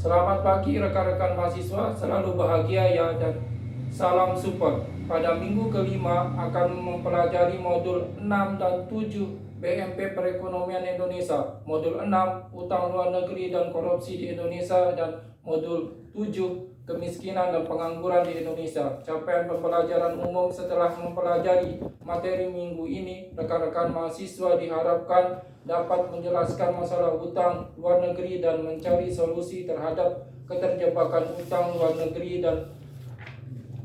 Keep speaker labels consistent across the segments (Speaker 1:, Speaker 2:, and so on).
Speaker 1: Selamat pagi rekan-rekan mahasiswa, selalu bahagia ya dan salam support. Pada minggu kelima akan mempelajari modul 6 dan 7 BMP Perekonomian Indonesia, modul 6 Utang Luar Negeri dan Korupsi di Indonesia, dan modul 7 Kemiskinan dan Pengangguran di Indonesia. Capaian pembelajaran umum setelah mempelajari materi minggu ini, rekan-rekan mahasiswa diharapkan dapat menjelaskan masalah utang luar negeri dan mencari solusi terhadap keterjebakan utang luar negeri dan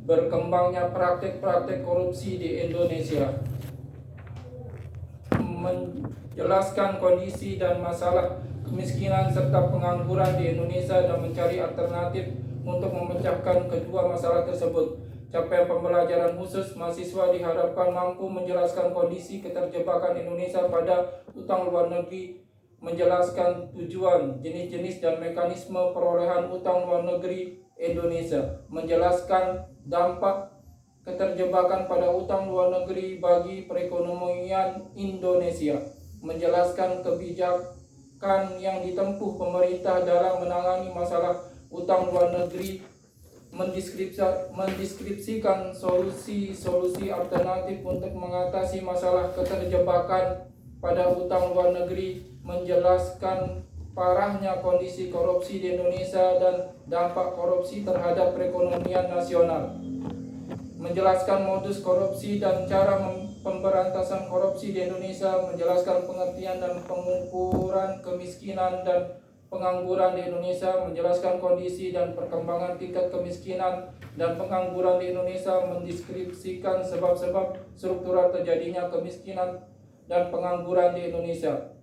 Speaker 1: berkembangnya praktek-praktek korupsi di Indonesia. Menjelaskan kondisi dan masalah kemiskinan serta pengangguran di Indonesia dan mencari alternatif untuk memecahkan kedua masalah tersebut. Capaian pembelajaran khusus, mahasiswa diharapkan mampu menjelaskan kondisi keterjebakan Indonesia pada utang luar negeri, menjelaskan tujuan, jenis-jenis dan mekanisme perolehan utang luar negeri Indonesia, menjelaskan dampak keterjebakan pada utang luar negeri bagi perekonomian Indonesia, menjelaskan kebijakan yang ditempuh pemerintah dalam menangani masalah utang luar negeri, mendeskripsikan solusi-solusi alternatif untuk mengatasi masalah keterjebakan pada utang luar negeri, menjelaskan parahnya kondisi korupsi di Indonesia dan dampak korupsi terhadap perekonomian nasional, menjelaskan modus korupsi dan cara pemberantasan korupsi di Indonesia, menjelaskan pengertian dan pengukuran kemiskinan dan pengangguran di Indonesia, menjelaskan kondisi dan perkembangan tingkat kemiskinan dan pengangguran di Indonesia, mendeskripsikan sebab-sebab struktural terjadinya kemiskinan dan pengangguran di Indonesia,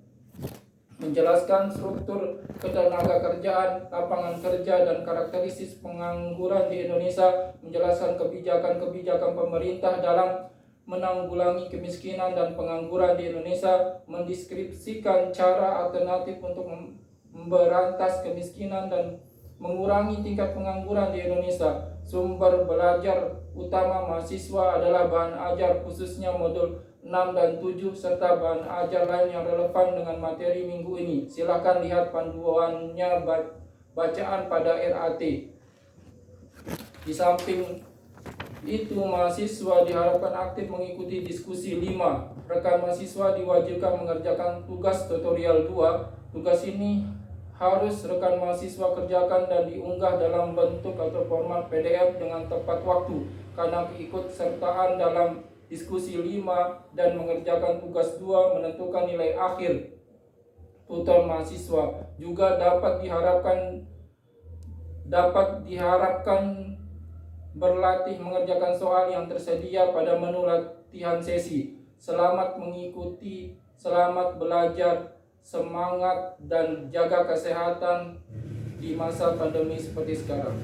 Speaker 1: menjelaskan struktur ketenagakerjaan, lapangan kerja, dan karakteristik pengangguran di Indonesia, menjelaskan kebijakan-kebijakan pemerintah dalam menanggulangi kemiskinan dan pengangguran di Indonesia, mendeskripsikan cara alternatif untuk memberantas kemiskinan dan mengurangi tingkat pengangguran di Indonesia. Sumber belajar utama mahasiswa adalah bahan ajar khususnya modul 6 dan 7 serta bahan ajar lain yang relevan dengan materi minggu ini. Silakan lihat panduannya bacaan pada RAT. Di samping itu, mahasiswa diharapkan aktif mengikuti diskusi 5. Rekan mahasiswa diwajibkan mengerjakan tugas tutorial 2. Tugas ini harus rekan mahasiswa kerjakan dan diunggah dalam bentuk atau format PDF dengan tepat waktu, karena keikutsertaan dalam diskusi 5 dan mengerjakan tugas 2 menentukan nilai akhir tutor mahasiswa. Juga dapat diharapkan berlatih mengerjakan soal yang tersedia pada menu latihan sesi. Selamat mengikuti, selamat belajar, semangat dan jaga kesehatan di masa pandemi seperti sekarang.